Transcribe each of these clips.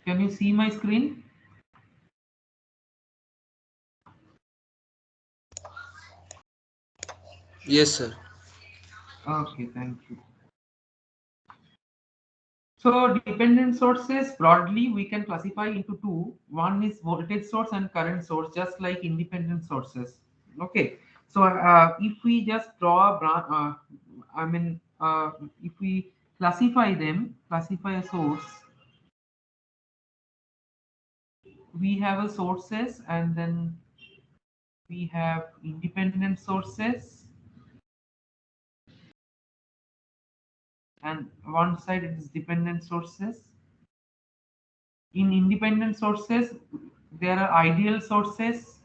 Can you see my screen? Yes, sir. Okay, thank you. So dependent sources broadly we can classify into two. One is voltage source and current source, just like independent sources. Okay. So if we just draw a I mean, if we classify them, classify a source, we have a sources and then we have independent sources, and one side it is dependent sources. In independent sources, there are ideal sources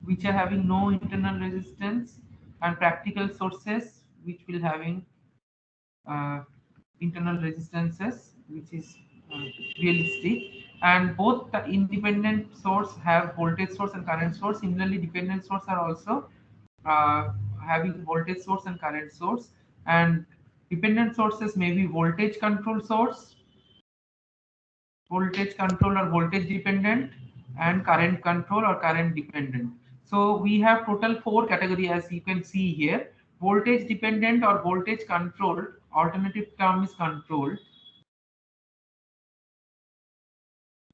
which are having no internal resistance, and practical sources which will having uh, internal resistances, which is uh, realistic. And both the independent source have voltage source and current source. Similarly, dependent source are also uh, having voltage source and current source. And dependent sources may be voltage control source, voltage control or voltage dependent, and current control or current dependent. So we have total four category, as you can see here. Voltage dependent or voltage controlled, alternative term is controlled.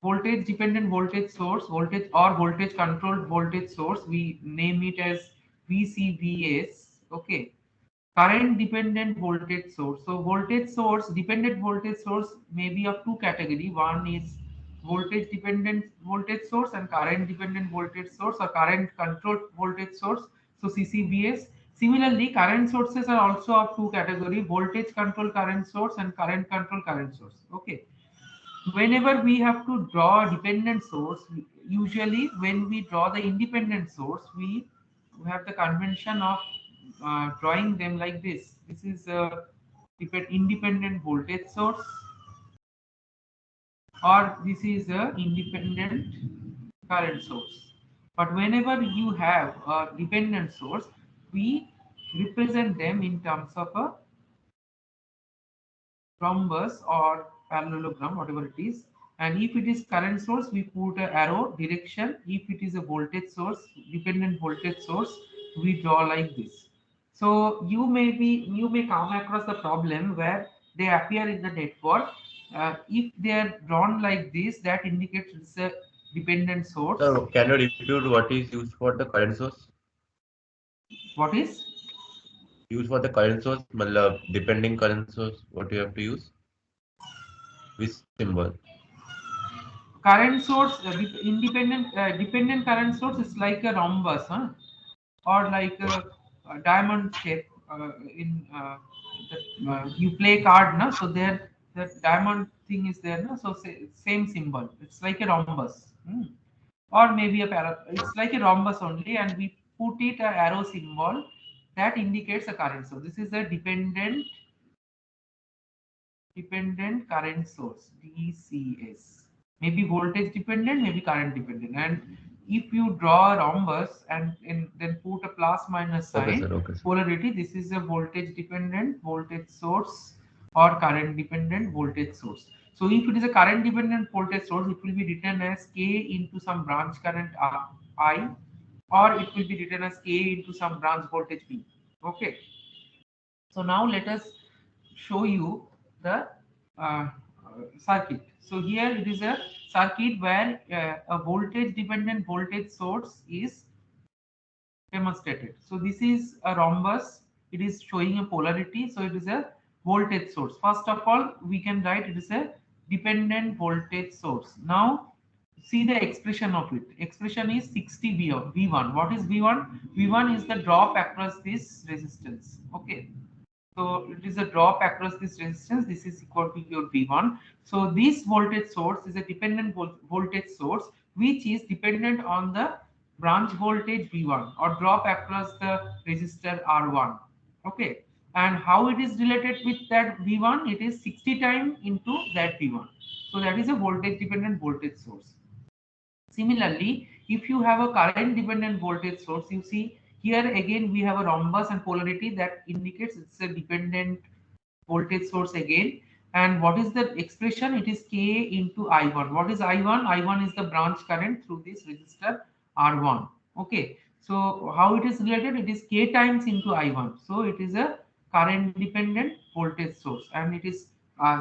Voltage dependent voltage source, voltage or voltage controlled voltage source, we name it as VCVS. Okay. Current dependent voltage source. So voltage source, dependent voltage source may be of two category. One is voltage dependent voltage source and current dependent voltage source or current controlled voltage source. So CCVS. Similarly, current sources are also of two category: voltage control current source and current control current source. Okay. Whenever we have to draw a dependent source, usually when we draw the independent source, we have the convention of drawing them like this. This is a independent voltage source, or this is a independent current source. But whenever you have a dependent source, we represent them in terms of a rhombus or parallelogram, whatever it is. And if it is current source, we put a arrow direction. If it is a voltage source, dependent voltage source, we draw like this. So you may come across the problem where they appear in the network. If they are drawn like this, that indicates it's a dependent source. Sir, can you repeat what is used for the current source? What is Used for the current source, matlab, depending current source, what you have to use? Which symbol? current source? Independent dependent current source is like a rhombus, huh? Or like a diamond shape in you play card, na? So there the diamond thing is there, na? So same symbol. It's like a rhombus, or maybe a it's like a rhombus only, and we put it a arrow symbol that indicates a current. So this is a dependent current source, DCS. Maybe voltage dependent, maybe current dependent. And if you draw a rhombus and then put a plus minus Okay, sign, sir. Okay, sir. polarity, this is a voltage dependent voltage source or current dependent voltage source. So if it is a current dependent voltage source, it will be written as K into some branch current I, or it will be written as K into some branch voltage B. Okay. So now let us show you the circuit. So here it is a circuit where a voltage dependent voltage source is demonstrated. So this is a rhombus. It is showing a polarity. So it is a voltage source. First of all, we can write it is a dependent voltage source. Now see the expression of it. Expression is 60 V1. What is V1? V1 is the drop across this resistance. Okay. So it is a drop across this resistance. This is equal to your V1. So this voltage source is a dependent voltage source which is dependent on the branch voltage V1 or drop across the resistor R1. Okay. And how it is related with that V1? It is 60 times into that V1. So that is a voltage dependent voltage source. Similarly, if you have a current dependent voltage source, you see here again we have a rhombus and polarity that indicates it's a dependent voltage source again. And what is the expression? It is K into I1. What is I1? I1 is the branch current through this resistor R1. Okay. So how it is related? It is K times into I1. So it is a current dependent voltage source, and it is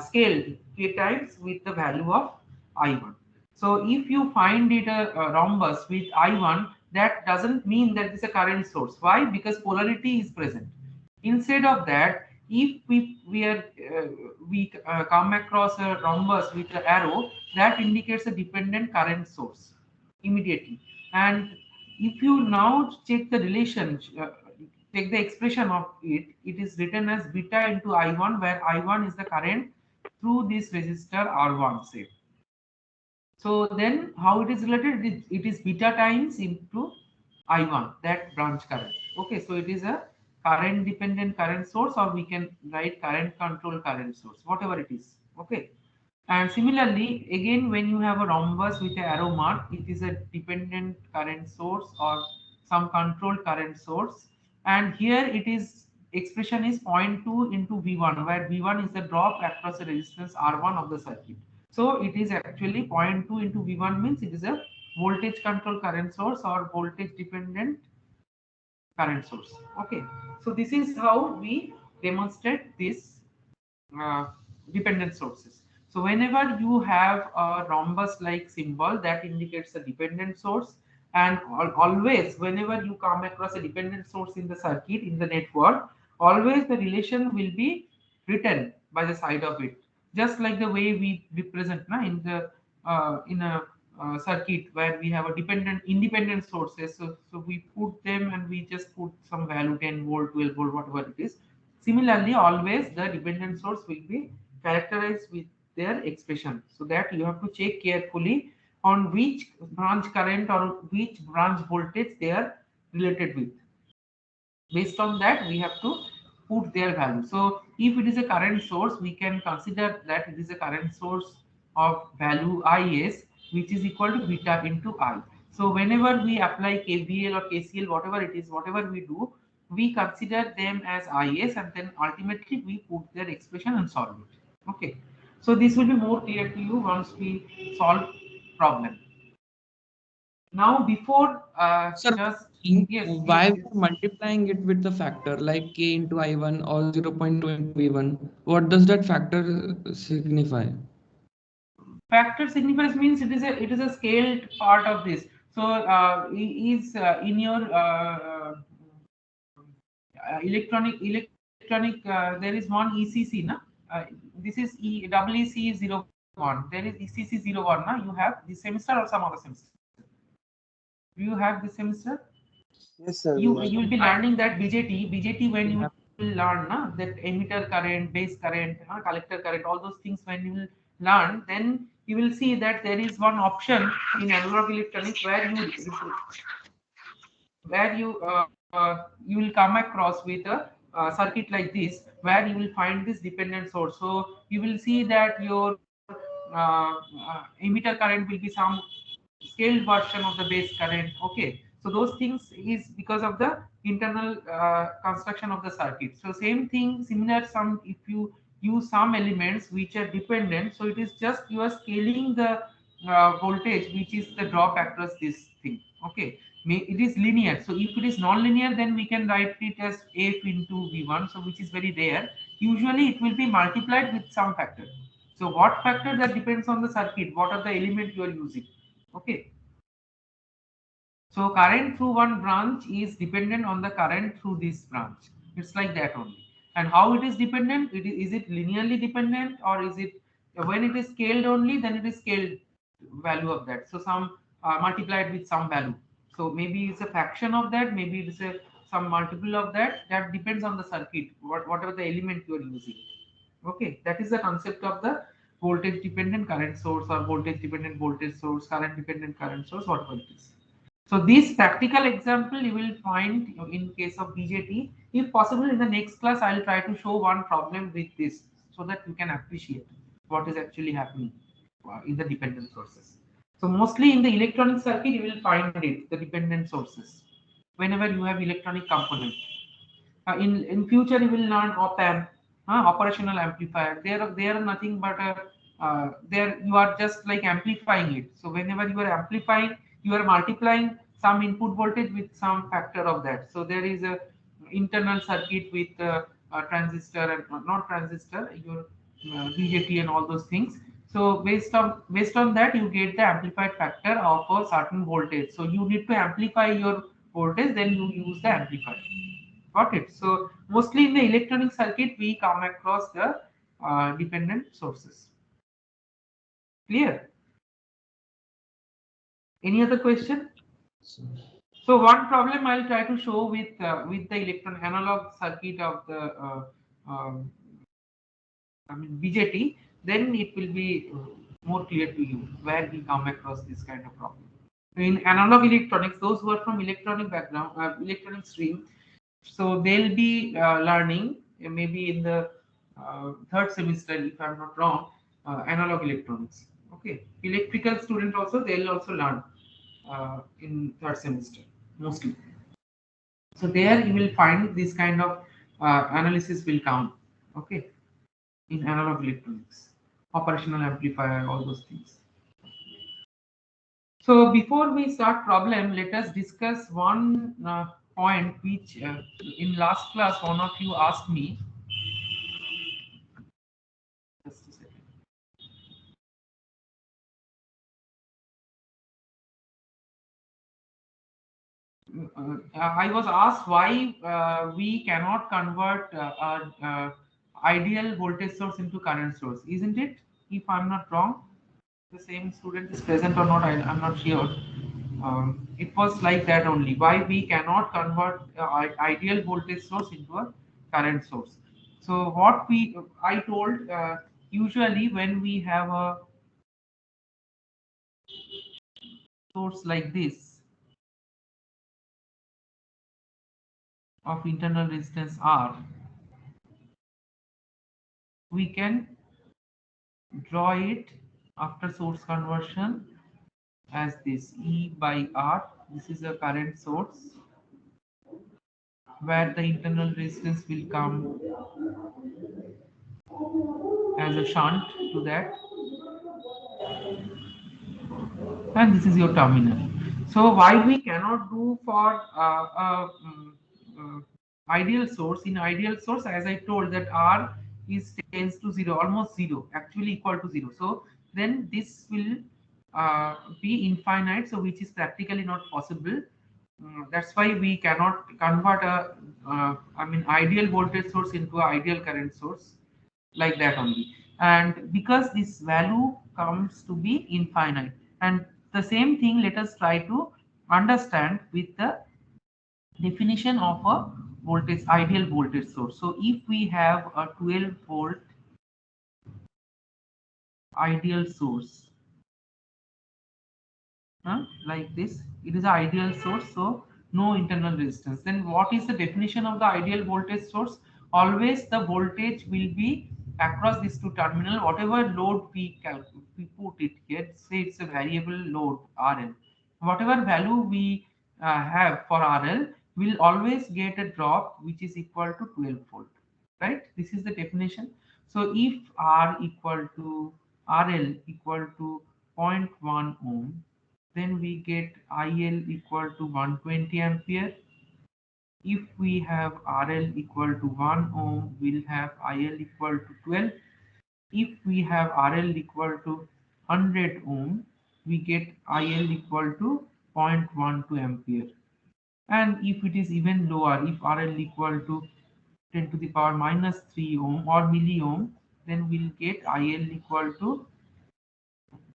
scaled K times with the value of I1. So if you find it a rhombus with I1, that doesn't mean that it's a current source. Why? Because polarity is present. Instead of that, if we come across a rhombus with an arrow, that indicates a dependent current source immediately. And if you now check the relation, take the expression of it, it is written as beta into I1, where I1 is the current through this resistor R1, say. So then how it is related? It is beta times into I1, that branch current. Okay, so it is a current dependent current source, or we can write current control current source, whatever it is. Okay. And similarly, again, when you have a rhombus with a arrow mark, it is a dependent current source or some controlled current source. And here it is, expression is 0.2 into V1, where V1 is the drop across the resistance R1 of the circuit. So it is actually 0.2 into V1 means it is a voltage control current source or voltage dependent current source. Okay. So this is how we demonstrate this uh, dependent sources. So whenever you have a rhombus like symbol, that indicates a dependent source, and always whenever you come across a dependent source in the circuit, in the network, always the relation will be written by the side of it, just like the way we represent in the in a circuit where we have a dependent independent sources. So we put them and we just put some value, 10 volt, 12 volt, whatever it is. Similarly, always the dependent source will be characterized with their expression, so that you have to check carefully on which branch current or which branch voltage they are related with. Based on that, we have to put their value. So if it is a current source, we can consider that it is a current source of value Is, which is equal to beta into I. So whenever we apply KVL or KCL, whatever it is, whatever we do, we consider them as Is, and then ultimately we put their expression and solve it. Okay. So this will be more clear to you once we solve problem. Now before Sir, just yes, yes, why yes. we're multiplying it with the factor like k into I1 or 0.2 into V1? What does that factor signify? Factor signifies means it is a scaled part of this. So is in your electronic there is one ECC na. This is EEC 01. There is ECC 01 na. You have this semester or some other semester? Do you have this semester? Yes, sir, we You have. will be learning that BJT when We you have will learn that emitter current, base current, collector current, all those things. When you will learn, then you will see that there is one option in analog electronics where you will come across with a circuit like this, where you will find this dependent source. So you will see that your emitter current will be some scaled version of the base current. Okay, so those things is because of the internal construction of the circuit. So same thing, similar, some if you use some elements which are dependent, so it is just you are scaling the voltage which is the drop across this thing. Okay, it is linear. So if it is non-linear, then we can write it as f into v1, so which is very rare. Usually it will be multiplied with some factor. So what factor? That depends on the circuit, what are the element you are using. Okay. So current through one branch is dependent on the current through this branch. It's like that only. And how it is dependent? Is it linearly dependent, or is it when it is scaled only? Then it is scaled value of that. So some multiplied with some value. So maybe it's a fraction of that. Maybe it's a some multiple of that. That depends on the circuit. Whatever the element you are using. Okay, that is the concept of the voltage dependent current source or voltage dependent voltage source, current dependent current source, whatever it is. So this practical example you will find in case of BJT. If possible, in the next class, I will try to show one problem with this so that you can appreciate what is actually happening in the dependent sources. So mostly in the electronic circuit, you will find it, the dependent sources, whenever you have electronic component. In future, you will learn op amp, operational amplifier. They are nothing but there you are just like amplifying it. So whenever you are amplifying, you are multiplying some input voltage with some factor of that. So there is a internal circuit with a transistor and not transistor, your BJT and all those things. So based on that, you get the amplified factor of a certain voltage. So you need to amplify your voltage, then you use the amplifier. Got it? So mostly in the electronic circuit, we come across the dependent sources. Clear? Any other question? So one problem I'll try to show with the electron analog circuit of the BJT, then it will be more clear to you where we come across this kind of problem. In analog electronics, those who are from electronic background, electronic stream, so they'll be learning maybe in the third semester, if I'm not wrong, analog electronics. Okay, electrical student also, they'll also learn in third semester mostly. So there you will find this kind of analysis will come. Okay, in analog electronics, operational amplifier, all those things. So before we start problem, let us discuss one point which in last class one of you asked me. Just a second. I was asked why we cannot convert our ideal voltage source into current source, isn't it? If I'm not wrong, the same student is present or not, I'm not sure. It was like that only. Why we cannot convert ideal voltage source into a current source? So what I told, usually when we have a source like this of internal resistance R, we can draw it after source conversion as this E by R. This is a current source where the internal resistance will come as a shunt to that, and this is your terminal. So why we cannot do for ideal source? In ideal source, as I told, that R is tends to 0, almost 0, actually equal to 0. So then this will be infinite, so which is practically not possible. That's why we cannot convert a ideal voltage source into an ideal current source like that only. And because this value comes to be infinite, and the same thing let us try to understand with the definition of a voltage, ideal voltage source. So if we have a 12 volt ideal source, like this, it is an ideal source, so no internal resistance. Then what is the definition of the ideal voltage source? Always the voltage will be across these two terminal, whatever load we put it here, say it's a variable load RL, whatever value we have for RL will always get a drop which is equal to 12 volt, right? This is the definition. So if R equal to RL equal to zero point 0.1 ohm, then we get IL equal to 120 ampere. If we have RL equal to 1 ohm, we'll have IL equal to 12. If we have RL equal to 100 ohm, we get IL equal to 0.12 ampere. And if it is even lower, if RL equal to 10 to the power minus 3 ohm or milliohm, then we'll get IL equal to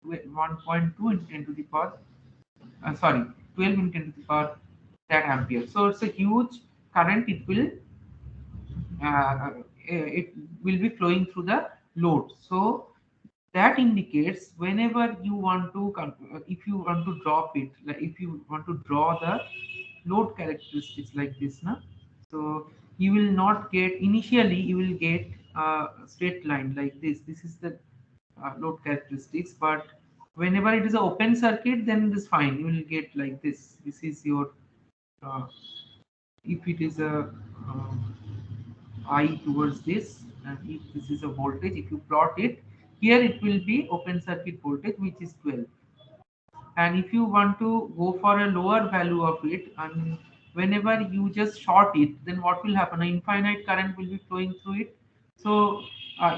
1.2 into 10 to the power, 12 into 10 to the power that ampere. So it's a huge current. It will be flowing through the load. So that indicates whenever you want to if you want to drop it, like if you want to draw the load characteristics like this, na, so you will not get, initially you will get a straight line like this. This is the load characteristics, but Whenever it is an open circuit, then it is fine. You will get like this. This is your if it is a I towards this, and if this is a voltage, if you plot it here, it will be open circuit voltage, which is 12. And if you want to go for a lower value of it, and whenever you just short it, then what will happen? An infinite current will be flowing through it. So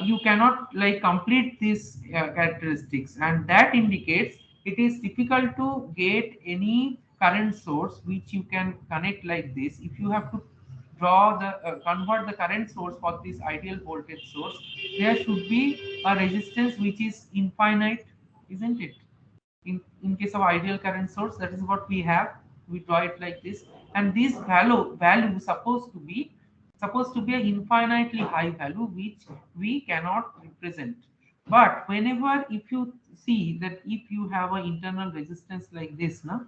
you cannot like complete these characteristics, and that indicates it is difficult to get any current source which you can connect like this. If you have to draw the convert the current source for this ideal voltage source, there should be a resistance which is infinite, isn't it? In case of ideal current source, that is what we have. We draw it like this, and this value supposed to be an infinitely high value which we cannot represent. But whenever, if you see that if you have an internal resistance like this now,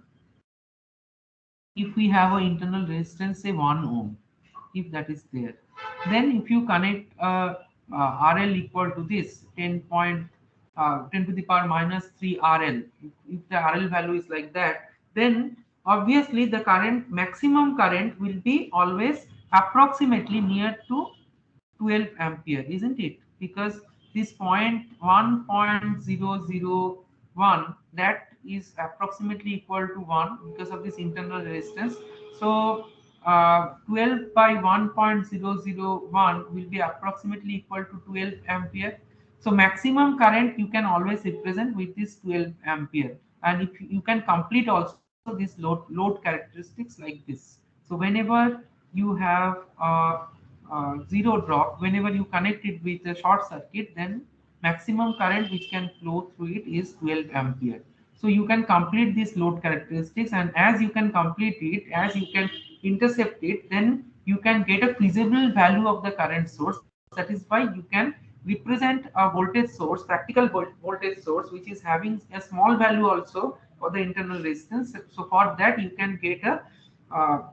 if we have an internal resistance say 1 ohm, if that is there, then if you connect RL equal to this 10 to the power minus 3 RL, if the RL value is like that, then obviously the current, maximum current will be always approximately near to 12 ampere, isn't it? Because this point 1.001, that is approximately equal to 1 because of this internal resistance. So 12 by 1.001 will be approximately equal to 12 ampere. So maximum current you can always represent with this 12 ampere, and if you can complete also this load characteristics like this. So whenever you have zero drop, whenever you connect it with a short circuit, then maximum current which can flow through it is 12 ampere. So you can complete these load characteristics, and as you can complete it, as you can intercept it, then you can get a feasible value of the current source. That is why you can represent a voltage source, practical voltage source, which is having a small value also for the internal resistance. So for that you can get a uh,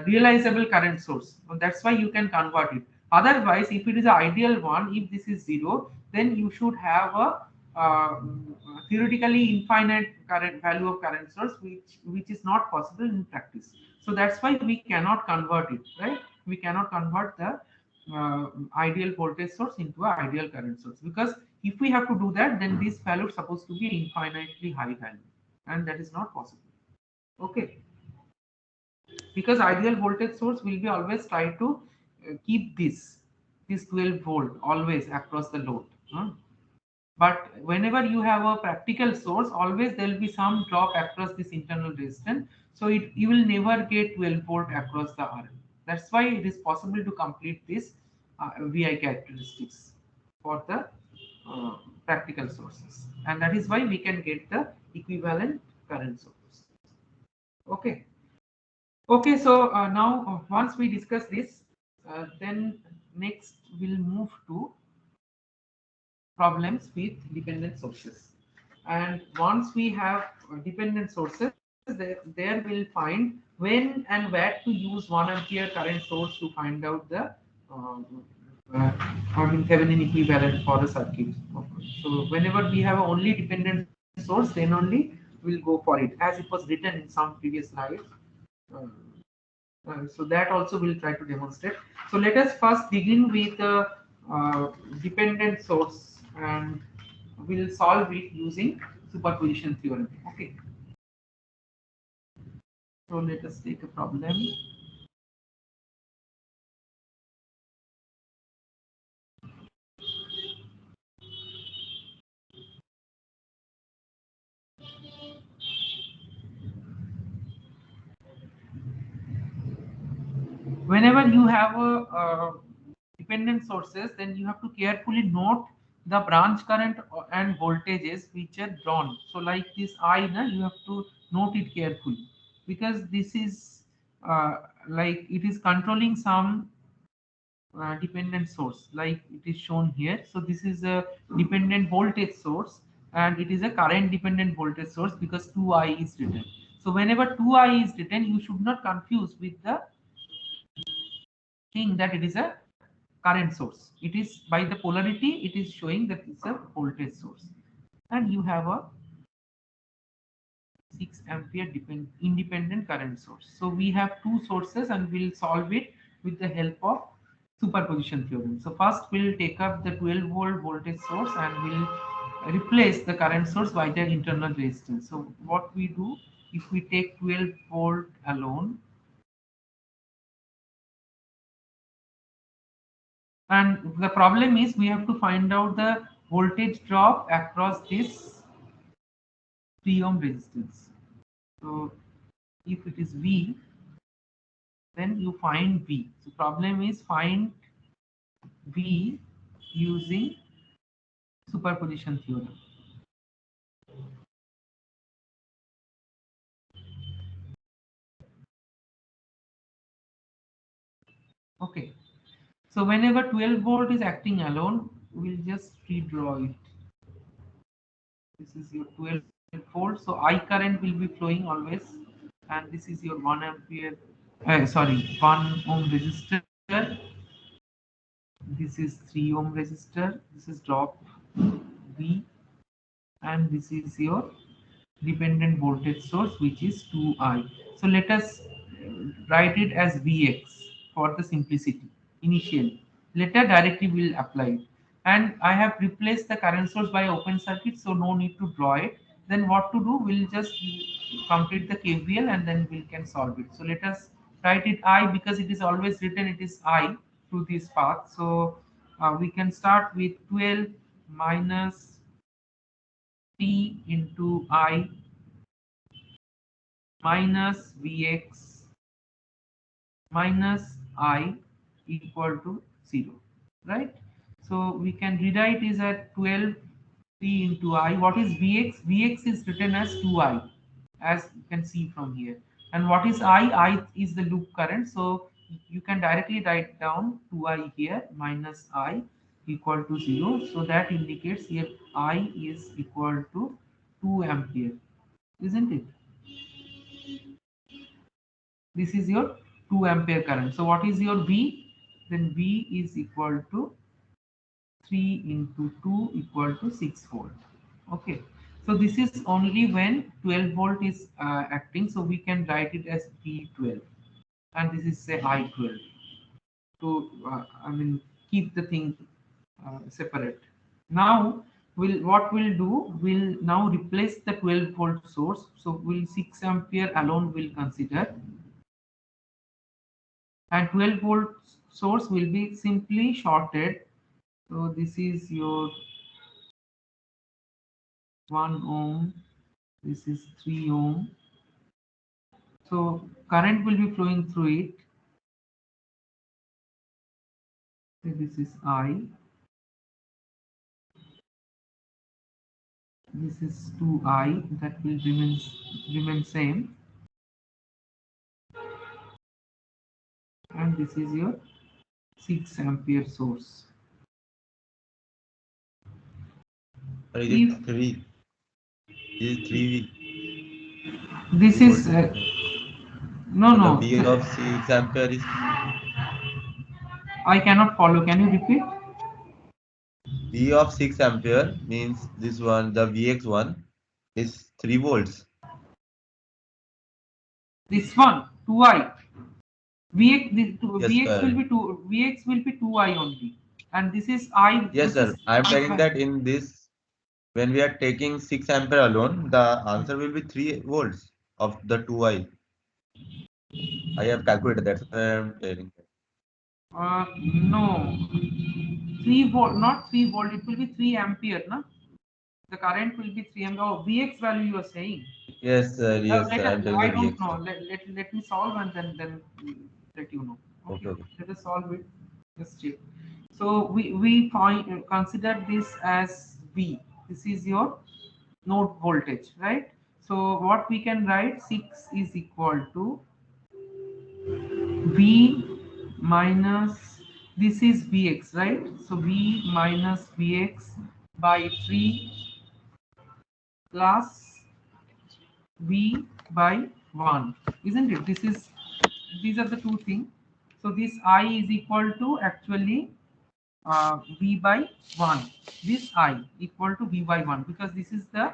realizable current source. So that's why you can convert it. Otherwise, if it is an ideal one, if this is zero, then you should have a theoretically infinite current value of current source, which is not possible in practice. So that's why we cannot convert it, right? We cannot convert the ideal voltage source into an ideal current source, because if we have to do that, then this value is supposed to be infinitely high value, and that is not possible. Okay, because ideal voltage source will be always try to keep this 12 volt always across the load, huh? But whenever you have a practical source, always there will be some drop across this internal resistance, so you will never get 12 volt across the RL. That's why it is possible to complete this VI characteristics for the practical sources, and that is why we can get the equivalent current source. Okay. Okay, so now once we discuss this, then next we'll move to problems with dependent sources. And once we have dependent sources, there we'll find when and where to use 1 ampere current source to find out the Thevenin equivalent for a circuit. So whenever we have only dependent source, then only we'll go for it, as it was written in some previous slides. Uh, so that also we'll try to demonstrate. So let us first begin with the dependent source, and we'll solve it using superposition theorem. Okay. So let us take a problem. Whenever you have a dependent sources, then you have to carefully note the branch current and voltages which are drawn. So like this I, you have to note it carefully, because this is like it is controlling some dependent source, like it is shown here. So this is a dependent voltage source, and it is a current dependent voltage source because 2I is written. So whenever 2I is written, you should not confuse with the thing that it is a current source. It is by the polarity, it is showing that it's a voltage source. and you have a 6 ampere independent current source. So we have two sources and we'll solve it with the help of superposition theorem. So first we'll take up the 12-volt voltage source and we'll replace the current source by the internal resistance. So what we do, if we take 12 volt alone, and the problem is we have to find out the voltage drop across this 3 ohm resistance. So if it is V, then you find V. So problem is find V using superposition theorem. Okay. So whenever 12 volt is acting alone, we'll just redraw it. This is your 12 volt. So I current will be flowing always, and this is your 1 ampere. Sorry, 1 ohm resistor. This is 3 ohm resistor. This is drop V, and this is your dependent voltage source, which is 2I. So let us write it as Vx for the simplicity initially. Later directly we will apply it. And I have replaced the current source by open circuit, so no need to draw it. Then what to do? We'll just complete the KVL and then we can solve it. So let us write it I, because it is always written it is I through this path. So we can start with 12 minus T into I minus Vx minus I equal to 0, right? So we can rewrite is at 12 T into I. What is Vx? Vx is written as 2I, as you can see from here. And what is I? I is the loop current. So you can directly write down 2I here minus I equal to 0. So that indicates here I is equal to 2 ampere, isn't it? This is your 2 ampere current. So what is your V? Then V is equal to 3 into 2 equal to 6 volt. Okay, so this is only when 12 volt is acting, so we can write it as V12, and this is say I12 to I mean keep the thing separate. Now what we'll do, we'll now replace the 12 volt source. So we'll 6 ampere alone will consider, and 12 volt source will be simply shorted. So this is your 1 ohm, this is 3 ohm. So current will be flowing through it. So this is I, this is 2I, that will remain same, and this is your 6 ampere source. Or is If it 3? Is it 3 this is no, The no, V of 6 ampere is I cannot follow. Can you repeat? V of 6 ampere means this one, the Vx1 is 3 volts. This one 2I. Yes, Vx will sir. be 2I only, and this is I. Yes, This is sir. I am telling I. that in this, when we are taking 6 ampere alone, the answer will be 3 volts of the 2I. I have calculated, that's why I am telling. No, 3 volt, not 3 volt. It will be 3 ampere, na? The current will be 3 ampere. Oh, Vx value you are saying. Yes, sir. I am telling I the don't Vx. know. Let me solve and then let you know. Okay, Okay. let us solve it. Just check. So we find consider this as V. This is your node voltage, right? So what we can write, 6 is equal to V minus, this is Vx, right? So V minus Vx by 3 plus V by 1, isn't it? These are the two things. So this I is equal to actually V by 1. This I equal to V by 1 because this is the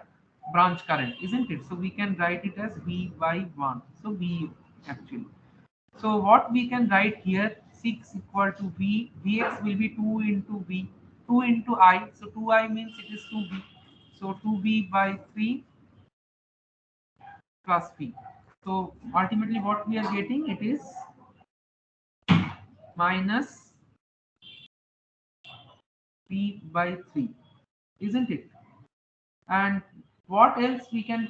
branch current, isn't it? So we can write it as V by 1. So V actually. So what we can write here, 6 equal to V, Vx will be 2 into V, 2 into I. So 2I means it is 2V. So 2V by 3 plus V. So ultimately what we are getting, it is minus V by 3, isn't it? And what else we can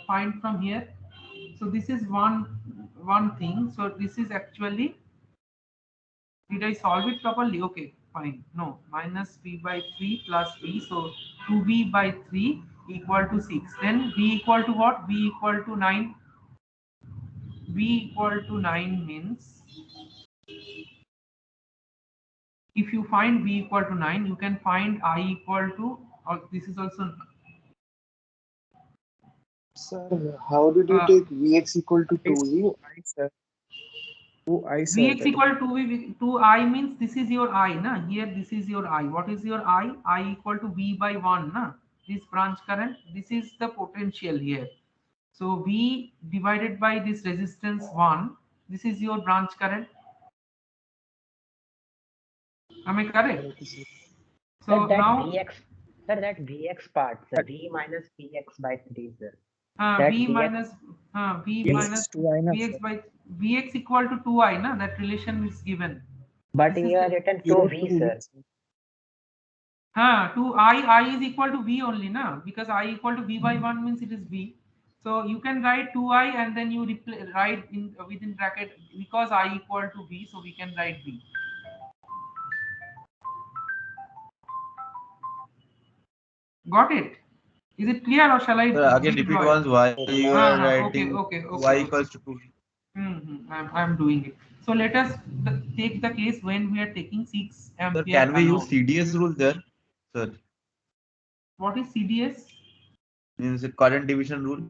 find from here? So this is one thing. So this is actually, did I solve it properly? Okay, fine. No, minus V by 3 plus V. So 2V by 3 equal to 6. Then V equal to what? V equal to 9. V equal to 9 means, if you find V equal to 9, you can find I equal to, or this is also, Sir, how did you uh, take Vx equal to It's 2e? I, sir. Who I, sir. Vx That is equal to V, to I means this is your I, na? Here this is your I. What is your I? I equal to V by 1, na? This branch current, this is the potential here. So V divided by this resistance 1, this is your branch current. Am I correct? Okay, sir. So Sir, that now Vx, sir, that Vx part, sir, V minus Vx by 3, sir. V That Vx, minus V Vx minus is 2I na, Vx sir. by Vx equal to 2I, na? That relation is given. but This is you are the written You wrote 2V, 2V, sir. sir. To I is equal to V only, na? Because I equal to V by 1 means it is V. So you can write 2I and then you write in within bracket, because I equal to V, so we can write V. Got it? Is it clear or shall I Again, repeat withdraw it? once why you are Okay, writing okay, y okay. equals to 2. I'm doing it. So let us take the case when we are taking 6 Sir, ampere can we use alone. CDS rule there? Sir, What is CDS? means current division rule.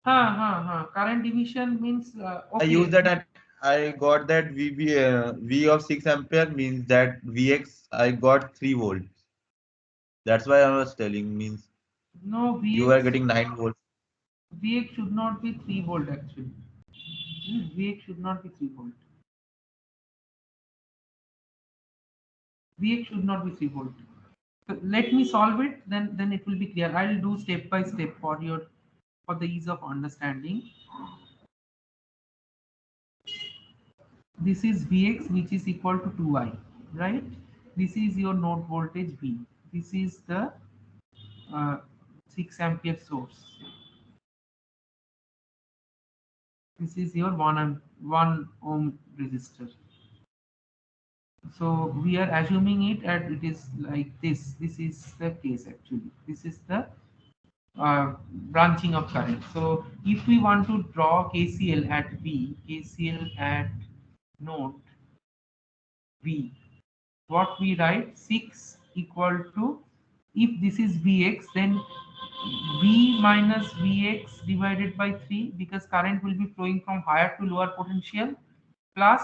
Current division means I use okay. that and I got that V of 6 ampere means that Vx I got 3 volts. That's why I was telling, means No, you are getting 9 volts. VX should not be 3 volt actually. VX should not be 3 volt. VX should not be 3 volt. So let me solve it, then it will be clear. I'll do step by step for the ease of understanding. This is Vx, which is equal to 2I, right? This is your node voltage V. This is the 6 ampere source. This is your 1 ohm resistor. So we are assuming it, and it is like this. This is the case actually. This is the branching of current. So if we want to draw KCL at V, KCL at node V, what we write, 6 equal to, if this is Vx, then V minus Vx divided by 3, because current will be flowing from higher to lower potential, plus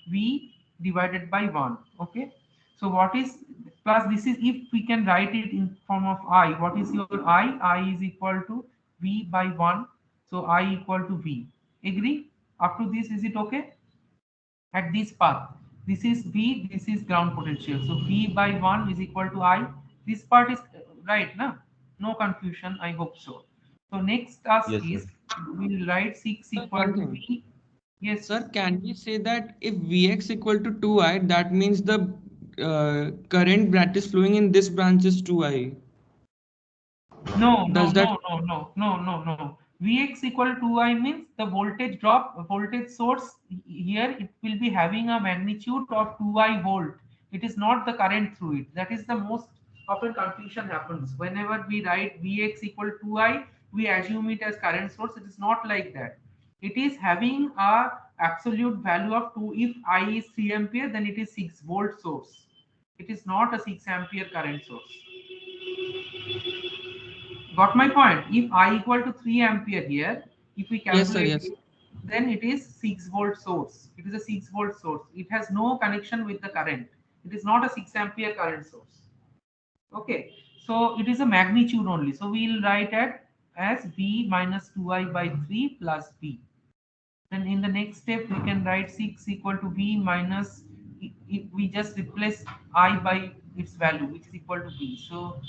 V divided by 1. Okay, so what is plus, this is, if we can write it in form of I, what is your I is equal to V by 1. So I equal to V. Agree? Up to this, is it okay? At this path, this is V, this is ground potential. So V by 1 is equal to I. This part is right, na? No confusion, I hope so. So next task Yes, sir. is, we'll write 6 Sir, equal one to thing. V. Yes. Sir, can we say that if Vx equal to 2I, that means the current that is flowing in this branch is 2I? No, no, Does that? no, no, no, no, no, no. Vx equal to I means the voltage drop, voltage source here, it will be having a magnitude of 2I volt. It is not the current through it. That is the most often confusion happens. Whenever we write Vx equal to I, we assume it as current source. It is not like that. It is having a absolute value of 2. If I is 3 ampere, then it is 6 volt source. It is not a 6 ampere current source. Got my point? If I equal to 3 ampere here, if we Yes, sir. calculate Yes. it, then it is 6 volt source. It is a 6 volt source. It has no connection with the current. It is not a 6 ampere current source. Okay, so it is a magnitude only. So we will write it as V minus 2I by 3 plus B. Then in the next step, we can write 6 equal to V minus, if we just replace I by its value, which is equal to B. So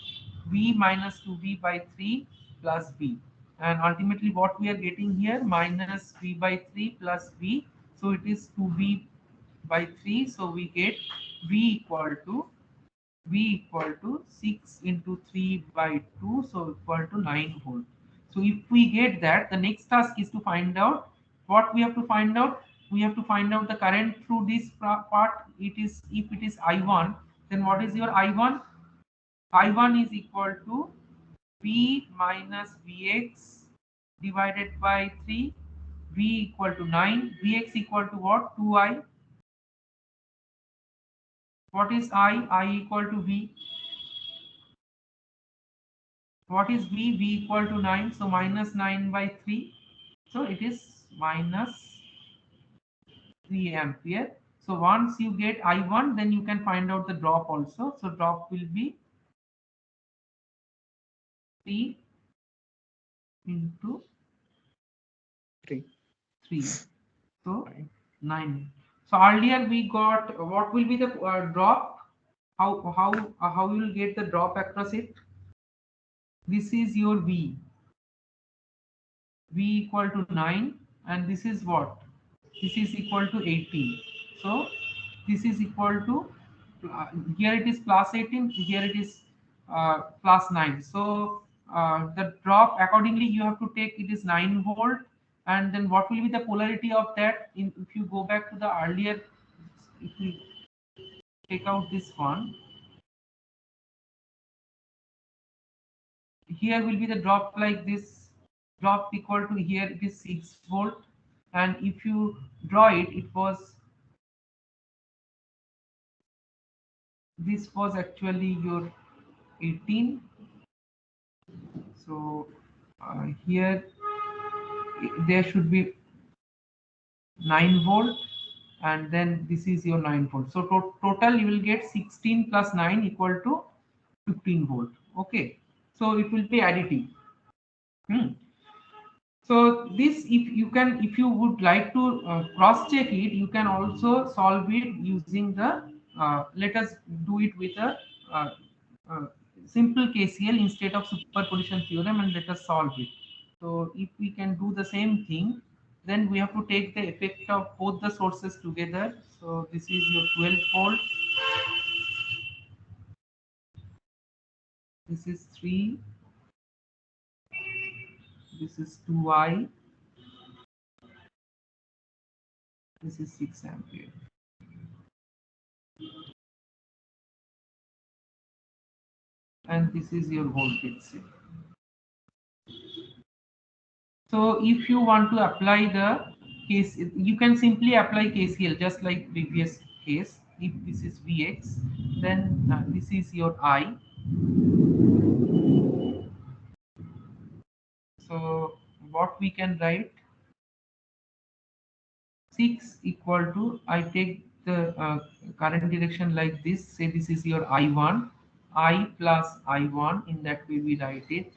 V minus 2V by 3 plus B. And ultimately what we are getting here, minus V by 3 plus B. So it is 2V by 3. So we get V equal to 6 into 3 by 2, so equal to 9 volt. So if we get that, the next task is to find out what we have to find out. We have to find out the current through this part. It is, if it is I1, then what is your I1? I1 is equal to V minus Vx divided by 3. V equal to 9. Vx equal to what? 2I. What is I? I equal to V. What is V? V equal to 9. So minus 9 by 3. So it is minus 3 ampere. So once you get I1, then you can find out the drop also. So drop will be 3 into 3. 3. So 9. So earlier we got, what will be the drop? How you will get the drop across it? This is your V. V equal to 9, and this is what? This is equal to 18. So this is equal to, here it is plus 18, here it is plus 9. So the drop accordingly you have to take, it is 9 volt. And then what will be the polarity of that? If you go back to the earlier, if we take out this one, here will be the drop like this. Drop equal to, here it is 6 volt, and if you draw it, it was, this was actually your 18. So here there should be 9 volt, and then this is your 9 volt. So total you will get 16 plus 9 equal to 15 volt. Okay, so it will be additive. So this, if you would like to cross check it, you can also solve it using the, let us do it with a simple KCL instead of superposition theorem, and let us solve it. So if we can do the same thing, then we have to take the effect of both the sources together. So this is your 12 volt. This is 3. This is 2I. This is 6 ampere. And this is your voltage. So if you want to apply the case, you can simply apply KCL just like previous case. If this is Vx, then this is your I. So what we can write, 6 equal to, I take the current direction like this, say this is your I1, I plus I1, in that way we write it.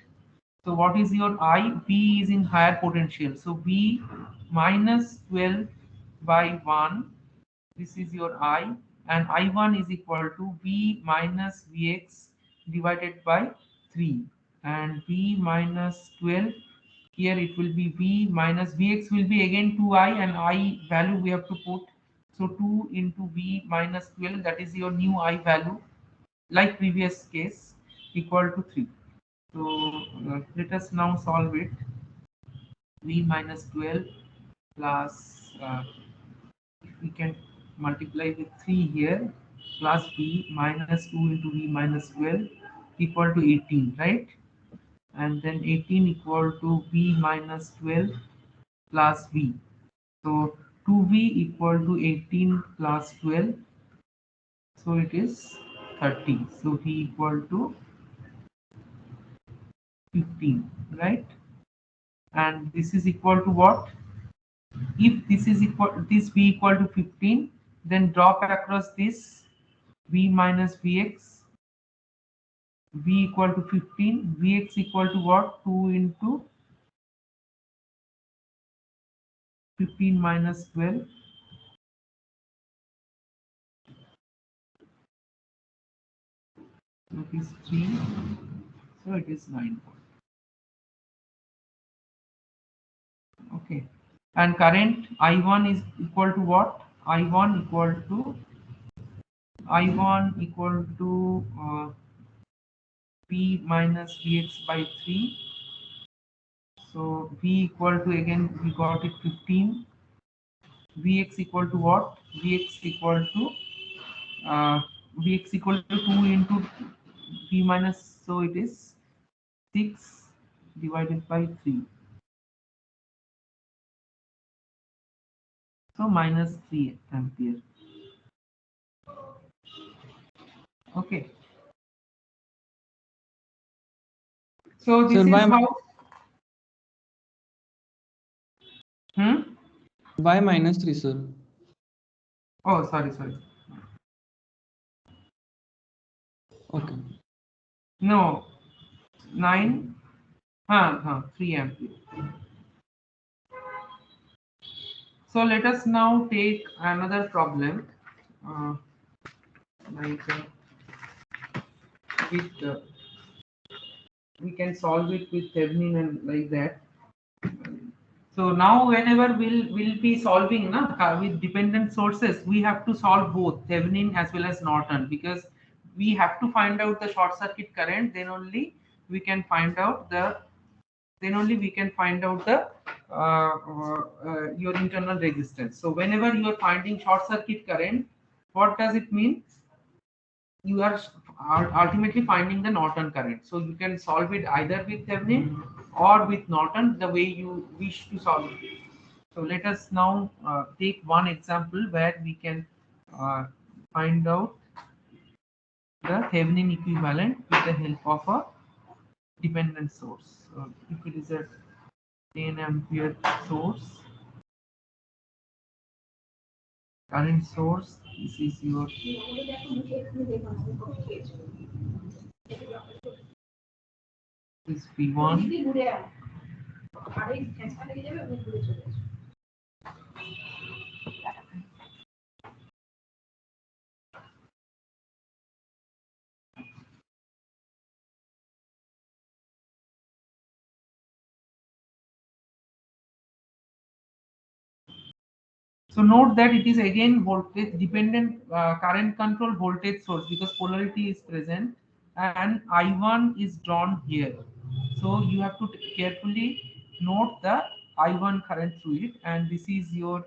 So what is your I? V is in higher potential. So V minus 12 by 1, this is your I, and I1 is equal to V minus Vx divided by 3, and V minus 12, here it will be V minus Vx will be again 2I, and I value we have to put. So 2 into V minus 12, that is your new I value, like previous case, equal to 3. So let us now solve it. V minus 12 plus, if we can multiply with 3 here, plus V minus 2 into V minus 12 equal to 18, right? And then 18 equal to V minus 12 plus V. So 2V equal to 18 plus 12. So it is 30. So V equal to 15, right? And this is equal to what? If this is equal, this V equal to 15, then drop across this V minus Vx, V equal to 15, Vx equal to what? 2 into 15 minus 12. So it is 3. So it is 9 volt. Okay. And current I1 is equal to what? I1 equal to P minus Vx by 3. So V equal to, again we got it 15. Vx equal to what? Vx equal to Vx equal to 2 into V minus, so it is 6 divided by 3. So minus 3 ampere. Okay. So this Sir, is how. why minus 3, sir? Oh, sorry. Okay. No, 9. 3 ampere. So let us now take another problem. Like with we can solve it with Thevenin and like that. So now whenever we'll be solving with dependent sources, we have to solve both Thevenin as well as Norton, because we have to find out the short circuit current. Then only we can find out the your internal resistance. So whenever you are finding short circuit current, what does it mean? You are ultimately finding the Norton current. So you can solve it either with Thevenin or with Norton, the way you wish to solve it. So let us now take one example where we can find out the Thevenin equivalent with the help of a dependent source. So if it is a 10 ampere source, current source, this is your this V1. So note that it is again voltage dependent current control voltage source, because polarity is present and I1 is drawn here. So you have to carefully note the I1 current through it, and this is your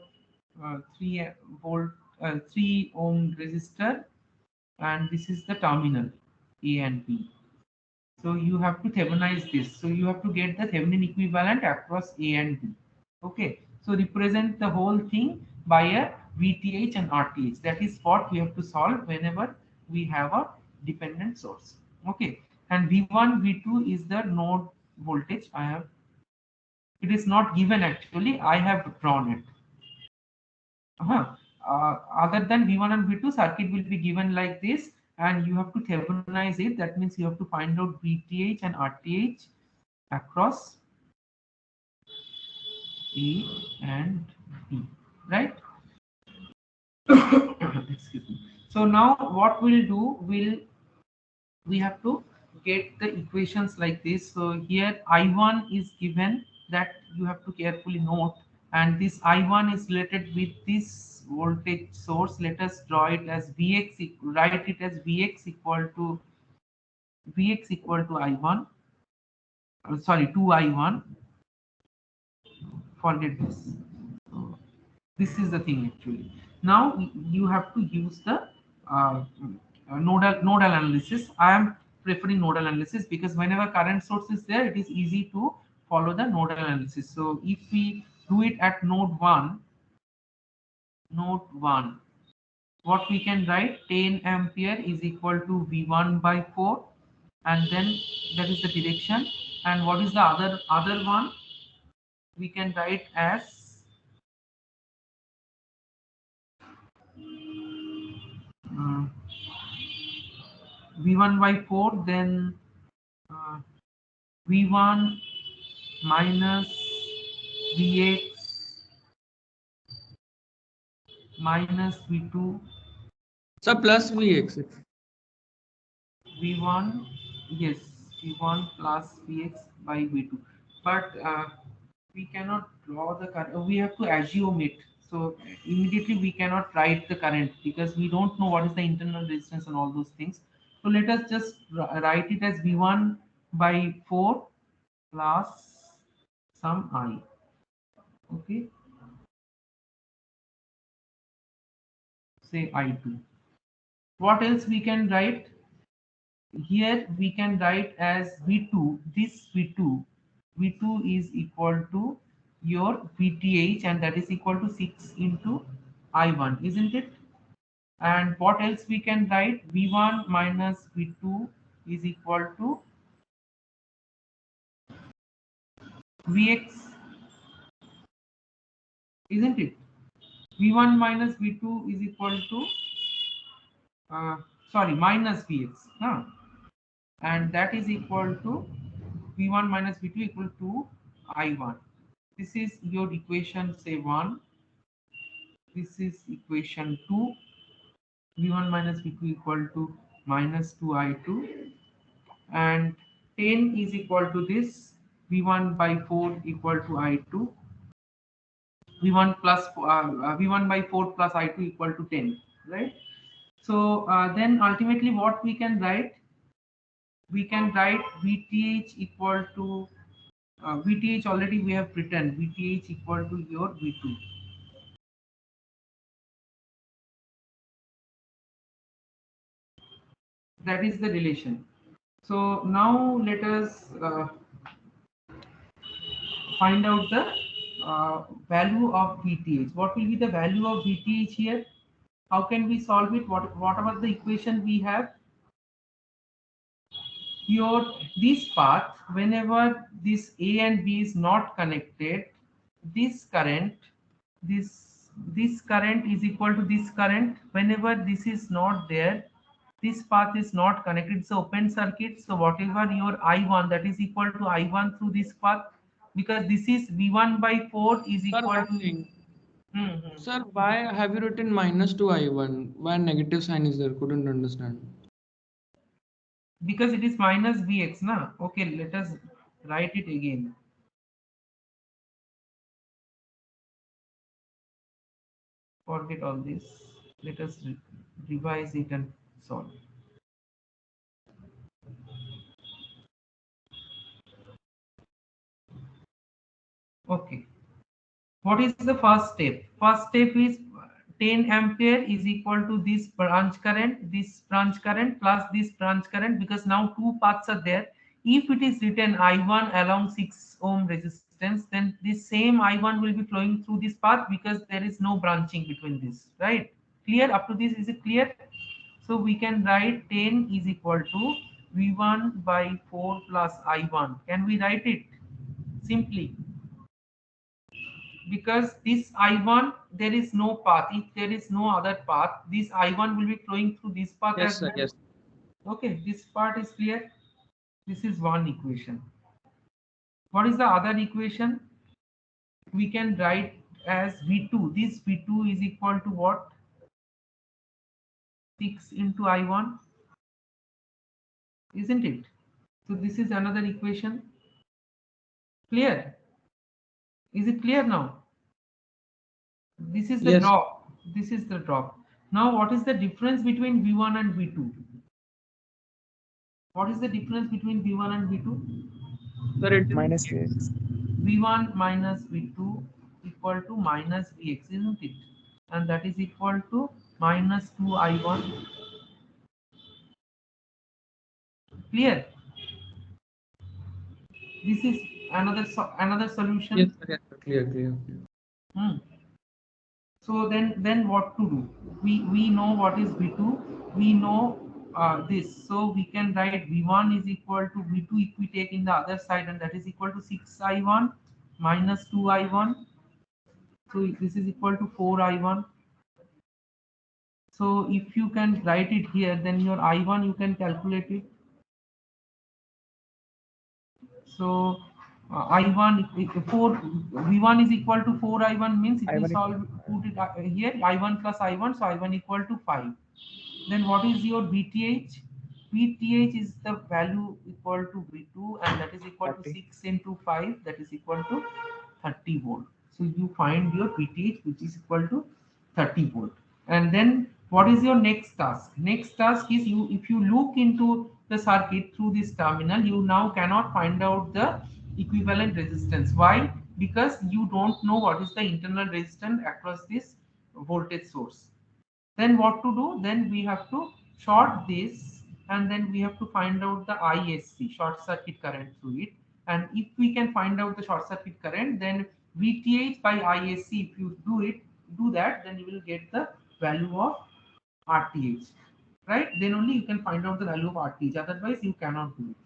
3 volt 3 ohm resistor, and this is the terminal A and B. So you have to Thevenize this. So you have to get the Thevenin equivalent across A and B. Okay. So represent the whole thing by a VTH and RTH. That is what we have to solve whenever we have a dependent source. Okay. And V1, V2 is the node voltage. It is not given actually. I have drawn it. Other than V1 and V2, circuit will be given like this, and you have to Thevenize it. That means you have to find out VTH and RTH across A and B, right? Excuse me. So now what we'll do, we have to get the equations like this. So here I1 is given, that you have to carefully note, and this I1 is related with this voltage source. Let us draw it as Vx, write it as Vx equal to I1, sorry, 2I1. Forget this. So this is the thing actually. Now you have to use the nodal analysis. I am preferring nodal analysis because whenever current source is there, it is easy to follow the nodal analysis. So if we do it at node 1, what we can write, 10 ampere is equal to V1 by 4, and then that is the direction. And what is the other one? We can write as uh, V1 by 4, then V1 minus Vx minus V2, So plus Vx. V1, yes, V1 plus Vx by V2. But we cannot draw the current, we have to assume it. So immediately we cannot write the current because we don't know what is the internal resistance and all those things. So let us just write it as V1 by 4 plus some I. Okay, say I2. What else we can write? Here we can write as V2, this V2 is equal to your VTH, and that is equal to 6 into I1, isn't it? And what else we can write? V1 minus V2 is equal to Vx, isn't it? V1 minus V2 is equal to minus Vx, huh? And that is equal to V1 minus V2 equal to I1. This is your equation, say 1. This is equation 2. V1 minus V2 equal to minus 2I2. And 10 is equal to this. V1 by 4 equal to I2. V1 plus V1 by 4 plus I2 equal to 10, right? So then ultimately what we can write? We can write VTH equal to VTH already we have written, VTH equal to your V2. That is the relation. So now let us find out the value of VTH. What will be the value of VTH here? How can we solve it? Whatever the equation we have, your this path, whenever this A and B is not connected, this current, this current is equal to this current. Whenever this is not there, this path is not connected, it's open circuit. So whatever your I1, that is equal to I1 through this path, because this is V1 by 4 is Sir, equal one to thing. Mhm. Sir, why have you written minus 2I1? Why negative sign is there? Couldn't understand. Because it is minus Vx, na? Okay, let us write it again. Forget all this. Let us revise it and solve. Okay. What is the first step? First step is 10 ampere is equal to this branch current plus this branch current, because now two paths are there. If it is written I1 along 6 ohm resistance, then this same I1 will be flowing through this path because there is no branching between this, right? Clear? Up to this, is it clear? So we can write 10 is equal to V1 by 4 plus I1. Can we write it simply? Because this I1, there is no path. If there is no other path, this I1 will be flowing through this path Yes, as sir. well. Yes. Okay, this part is clear. This is one equation. What is the other equation? We can write as V2. This V2 is equal to what? 6 into I1, isn't it? So this is another equation. Clear? Is it clear now? This is the Yes. drop. This is the drop. Now, what is the difference between V1 and V2? What is the difference between V1 and V2? Sir, it is minus Vx. V1 minus V2 equal to minus Vx, isn't it? And that is equal to minus 2I1. Clear? This is another solution. yes, sir. Yes, sir. Clear, clear, clear. Hmm. So then what to do? We know what is V2. We know this. So we can write V1 is equal to V2 if we take in the other side, and that is equal to 6I1 minus 2I1. So this is equal to 4I1. So if you can write it here, then your I1 you can calculate it. So I1 4 V1 is equal to 4I1 means if you I1 is solve put it here I1 plus I1, so I1 equal to 5. Then what is your VTH? VTH is the value equal to V2 and that is equal to 40. 6 into 5, that is equal to 30 volt. So you find your VTH which is equal to 30 volt. And then what is your next task? Next task is you, if you look into the circuit through this terminal, you now cannot find out the equivalent resistance. Why? Because you don't know what is the internal resistance across this voltage source. Then what to do? Then we have to short this and then we have to find out the ISC, short circuit current through it. And if we can find out the short circuit current, then VTH by ISC, if you do that, then you will get the value of RTH, right? Then only you can find out the value of RTH, otherwise you cannot do it,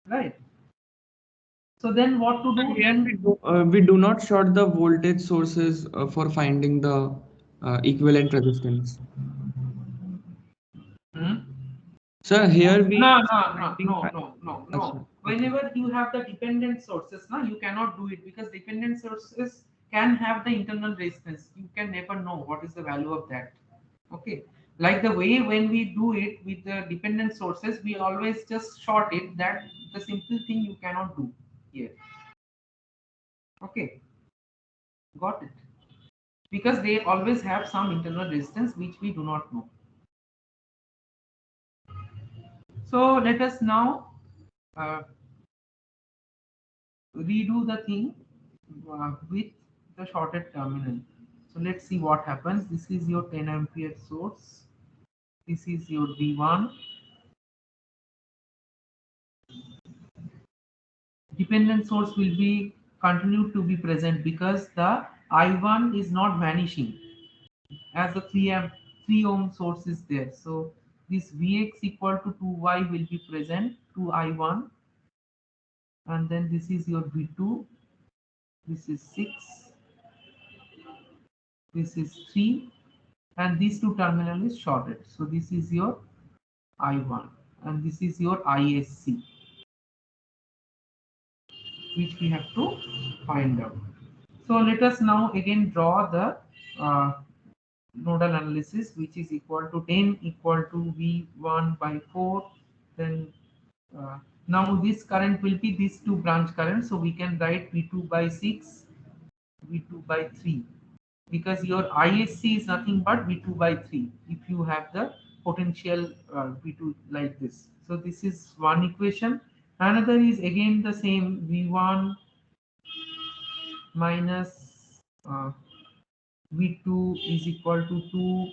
right? So then what to do? Here Then we do not short the voltage sources for finding the equivalent resistance. hmm? Sir, here we No, are no, no, finding. no, no, no, Achha, no. okay. Whenever you have the dependent sources, now you cannot do it because dependent sources can have the internal resistance. You can never know what is the value of that. Okay. Like the way when we do it with the dependent sources, we always just short it. That the simple thing you cannot do here. Okay. Got it. Because they always have some internal resistance which we do not know. So let us now uh, redo the thing with the shorted terminal. So let's see what happens. This is your 10 ampere source. This is your V1. Dependent source will be continued to be present because the I1 is not vanishing as the 3 ohm source is there. So this Vx equal to 2y will be present to I1, and then this is your V2. This is 6. This is 3. And these two terminal is shorted. So this is your I1 and this is your ISC, which we have to find out. So let us now again draw the nodal analysis, which is equal to 10 equal to V1 by 4. Then now this current will be these two branch currents. So we can write V2 by 6, V2 by 3. Because your ISC is nothing but V2 by 3 if you have the potential V2 like this. So this is one equation. Another is again the same V1 minus V2 is equal to 2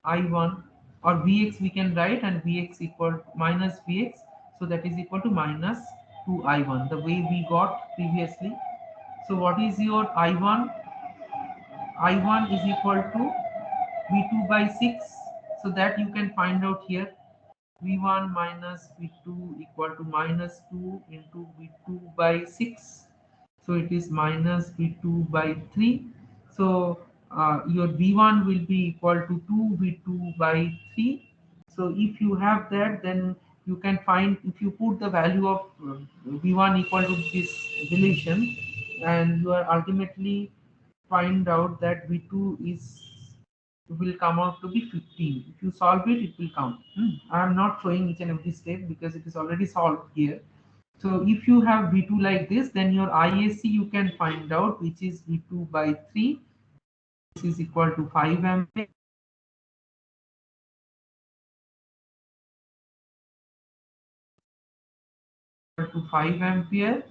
I1, or Vx we can write, and Vx equal minus Vx, so that is equal to minus 2 I1 the way we got previously. So what is your I1? I1 is equal to V2 by 6, so that you can find out here. V1 minus V2 equal to minus 2 into V2 by 6. So it is minus V2 by 3. So your V1 will be equal to 2 V2 by 3. So if you have that, then you can find, if you put the value of V1 equal to this relation, and you are ultimately find out that V2 is will come out to be 15. If you solve it, it will come. I am not showing each and every step because it is already solved here. So if you have V2 like this, then your ISC you can find out, which is V2 by 3. This is equal to 5 ampere. To 5 ampere.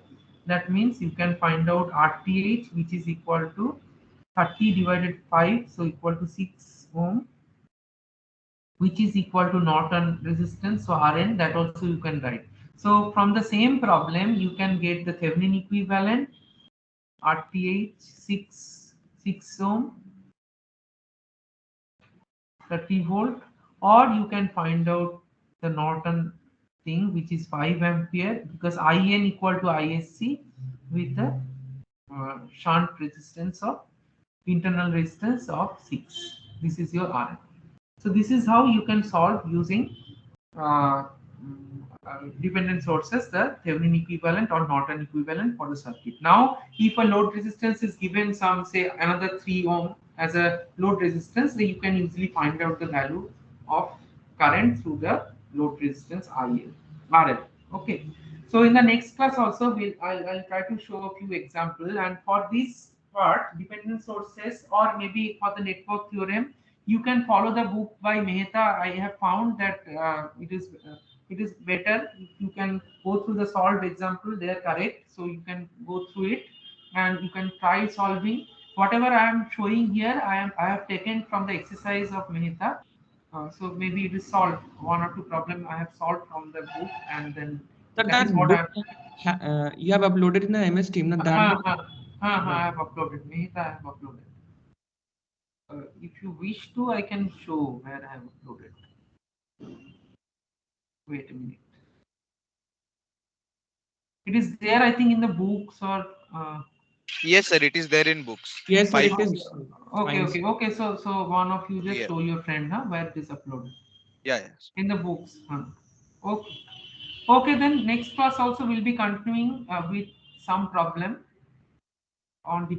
That means you can find out RTH, which is equal to 30 divided 5, so equal to 6 ohm, which is equal to Norton resistance. So Rn, that also you can write. So from the same problem, you can get the Thevenin equivalent, RTH 6 ohm, 30 volt, or you can find out the Norton thing, which is 5 ampere, because IN equal to ISC with the shunt resistance of internal resistance of 6. This is your RL. So this is how you can solve using dependent sources, the Thevenin equivalent or Norton equivalent for the circuit. Now, if a load resistance is given some, say, another 3 ohm as a load resistance, then you can easily find out the value of current through the load resistance RL. Okay. So in the next class also, I'll try to show a few examples, and for this part, dependent sources or maybe for the network theorem, you can follow the book by Mehta. I have found that it is better if you can go through the solved example. They are correct, so you can go through it and you can try solving whatever I am showing here. I have taken from the exercise of Mehta. So maybe it is solved. 1 or 2 problem I have solved from the book, and then Sir, that is that what book I you have uploaded in the MS Team. Now that book, I have uploaded. Mehta I have uploaded. If you wish to, I can show where I have uploaded. Wait a minute. It is there, I think, in the books or. Yes, sir. It is there in books. yes, sir, 5 it is books. Okay, fine. okay. So one of you just Yeah. show your friend, huh, where it is uploaded Yeah. in the books. Huh? Okay. Okay, then next class also will be continuing with some problem on dependent